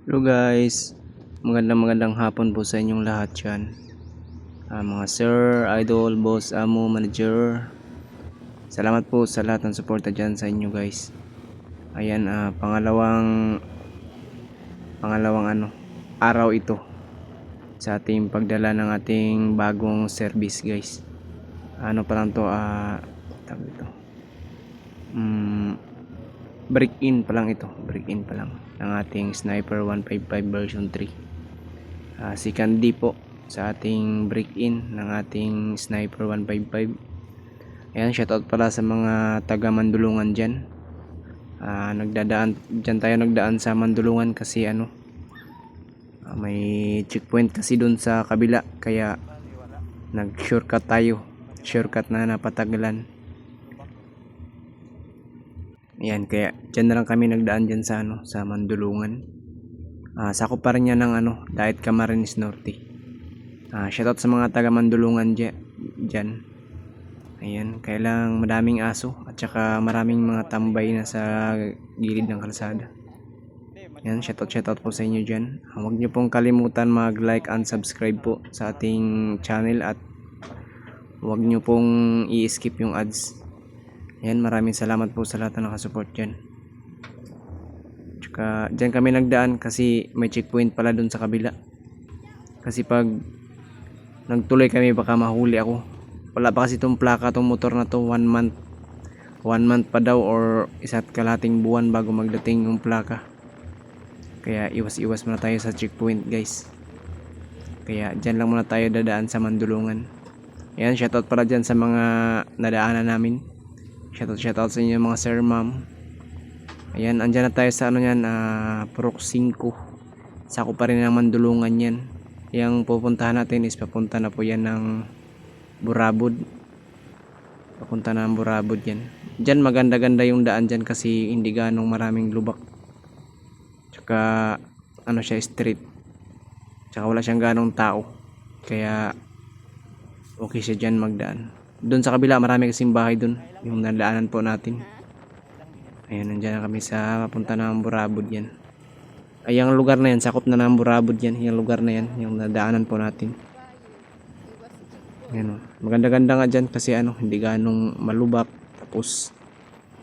Hello guys, magandang hapon po sa inyong lahat dyan. Mga sir, idol, boss, amo, manager. Salamat po sa lahat ng suporta dyan sa inyo guys. Ayan, pangalawang araw ito sa ating pagdala ng ating bagong service guys. Ano pa lang to, tawag ito. Break-in pa lang ng ating Sniper 155 version 3. Si Candy po sa ating break-in ng ating Sniper 155. Ayan, shoutout pala sa mga taga Mandulungan dyan. Dyan tayo nagdaan sa Mandulungan kasi may checkpoint kasi dun sa kabila, kaya nag shortcut tayo, shortcut na napatagalan. Ayan, kaya dyan na lang kami nagdaan dyan sa Mandulungan. Sakop pa rin yan ng Daet Camarines Norte. Shoutout sa mga taga Mandulungan dyan. Ayan, kailang madaming aso at saka maraming mga tambay na sa gilid ng kalsada. Ayan, shoutout po sa inyo dyan. Huwag nyo pong kalimutan mag-like and subscribe po sa ating channel at huwag nyo pong i-skip yung ads. Ayan, maraming salamat po sa lahat na nakasupport dyan. Tsaka dyan kami nagdaan kasi may checkpoint pala dun sa kabila. Kasi pag nagtuloy kami baka mahuli ako. Wala pa kasi itong plaka, itong motor na to. 1 month pa daw or 1.5 buwan bago magdating yung plaka. Kaya iwas muna tayo sa checkpoint guys. Kaya dyan lang muna tayo dadaan sa Mandulungan. Ayan, shoutout pala dyan sa mga nadaanan namin. Shoutout sa inyo mga sir, ma'am. Ayan, andyan na tayo sa Purok 5. Sako pa rin ng Mandulungan yan. Yang pupuntahan natin is papunta na po yan ng Burabod. Papunta na ng Burabod yan. Dyan maganda-ganda yung daan dyan kasi hindi ganong maraming lubak. Tsaka siya, street. Tsaka wala siyang ganong tao. Kaya okay siya dyan magdaan. Doon sa kabila marami kasing bahay doon, yung nadaanan po natin. Ayan, nandiyan na kami sa papunta ng Burabod yan. Ay, yung lugar na yan, sakop na ng Burabod yan. Yung lugar na yan, yung nadaanan po natin. Ayan, maganda-ganda nga dyan kasi hindi ganong malubak. Tapos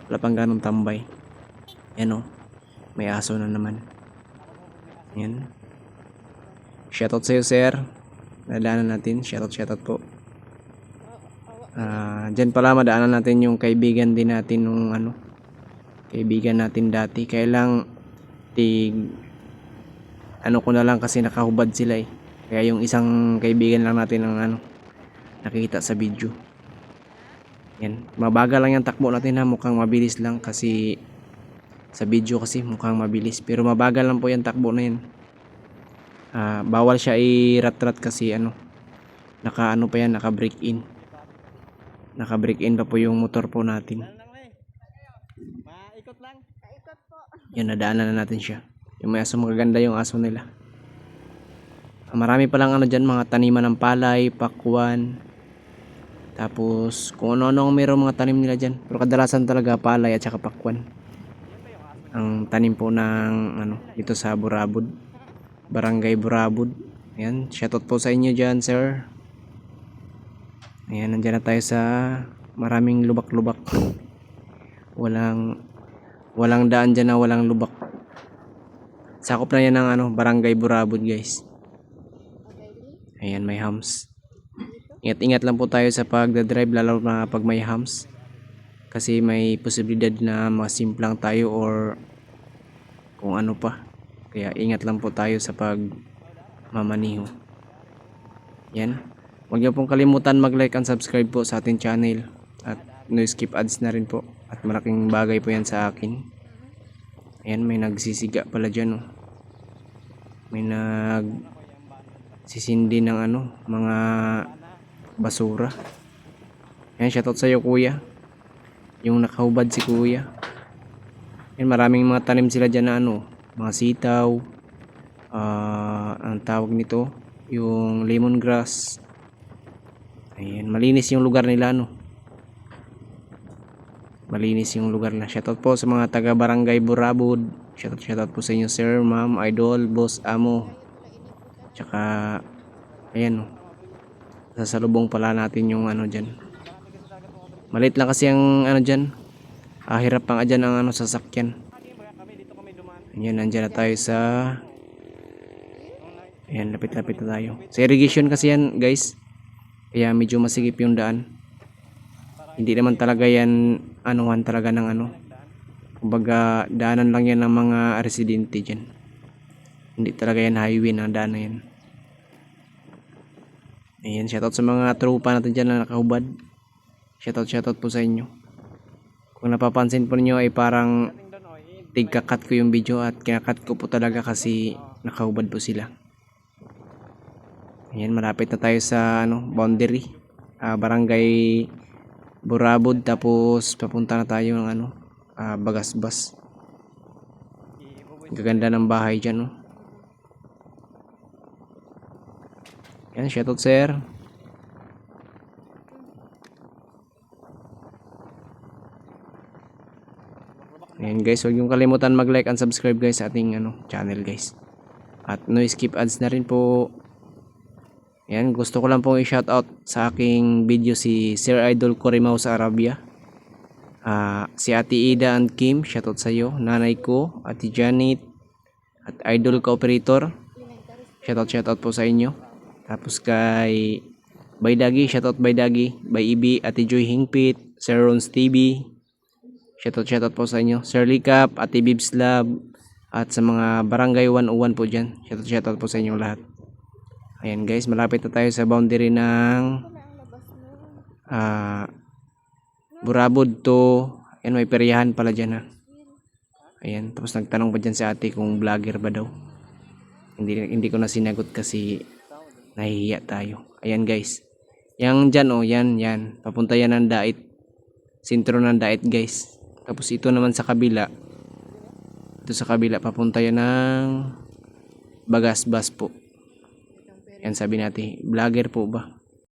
wala pang ganong tambay. Ayan, may aso na naman. Ayan. Shoutout sa'yo sir, nadaanan natin. Shoutout po. Dyan pala madaanan natin yung kaibigan din natin nung kaibigan natin dati. Kailang ko na lang kasi nakahubad sila eh. Kaya yung isang kaibigan lang natin ang nakikita sa video. Yan, mabagal lang yung takbo natin mukhang mabilis lang kasi sa video kasi mukhang mabilis, pero mabagal lang po yung takbo na yan. Bawal siya i-rat-rat kasi naka break in. Naka-break in pa po yung motor po natin. Maikot lang. Ikot po. Yan, nadaanan na natin siya. Yung may aso, magaganda yung aso nila. Marami pa lang dyan, mga taniman ng palay, pakwan. Tapos kung ano-ano mayroong mga tanim nila dyan. Pero kadalasan talaga palay at saka pakwan ang tanim po ng dito sa Burabod. Barangay Burabod. Ayan, shoutout po sa inyo dyan sir. Ayan, nandyan na tayo sa maraming lubak-lubak. Walang daan dyan na walang lubak. Sakop na yan ng Barangay Burabod guys. Ayan, may hams. Ingat-ingat lang po tayo sa pagdadrive, lalo na pag may hams. Kasi may posibilidad na masimplang tayo or kung ano pa. Kaya ingat lang po tayo sa pagmamaniho. Yan. Huwag niyo pong kalimutan mag-like and subscribe po sa ating channel. At no skip ads na rin po. At malaking bagay po yan sa akin. Ayan, may nagsisiga pala dyan. May nagsisindi ng mga basura. Ayan, shoutout sa iyo kuya. Yung nakahubad si kuya. Ayan, maraming mga tanim sila dyan na mga sitaw. Ang tawag nito, yung lemongrass. Ayan, malinis yung lugar nila malinis yung lugar na. Shoutout po sa mga taga Barangay Burabod. Shoutout po sa inyo sir, ma'am, idol, boss, amo. Tsaka ayan oh. Sasalubong pala natin yung ano dyan. Malit lang kasi ang ano dyan. Hirap pang dyan ang ano sasakyan. Ayan, nandyan na tayo sa... Ayan, lapit-lapit na tayo. Sa irrigation kasi yan guys. Kaya medyo masigip yung daan. Hindi naman talaga yan anuhan talaga ng ano. Kumbaga daanan lang yan ng mga residente dyan. Hindi talaga yan highway na daan na yan. Ayan, shoutout sa mga tropa natin dyan na nakahubad. Shoutout po sa inyo. Kung napapansin po niyo ay parang tigkakat ko yung video at kinakat ko po talaga kasi nakahubad po sila. Ayan, malapit na tayo sa ano, boundary. Barangay Burabod, tapos papunta na tayo ng ano, Bagasbas. Gaganda ng bahay dyan, no? Yan, shoutout sir. Ayan guys, huwag yung kalimutan mag-like and subscribe guys sa ating ano, channel guys. At no skip ads na rin po. Ayan, gusto ko lang pong i-shoutout sa aking video si Sir Idol Corimao sa Arabia. Si Ate Ida and Kim, shoutout sa iyo. Nanay ko, Ate Janet, at Idol Cooperator. Shoutout po sa inyo. Tapos kay Baydagi, shoutout Baydagi, Bay Ibi, Ate Joy Hingpit, Sir Rons TV. Shoutout po sa inyo. Sir Likap, Ate Bibs Lab, at sa mga Barangay 101 po dyan. Shoutout po sa inyo lahat. Ayan guys, malapit na tayo sa boundary ng Burabod to. Ayan, may peryahan pala dyan ha. Ayan, tapos nagtanong pa dyan si ate kung vlogger ba daw. Hindi ko na sinagot kasi nahihiya tayo. Ayan guys. Yang dyan oh, yan. Papunta yan ng Dait. Sentro ng Dait guys. Tapos ito naman sa kabila. Ito sa kabila papunta yan ng Bagasbas po. Yan sabi natin, vlogger po ba?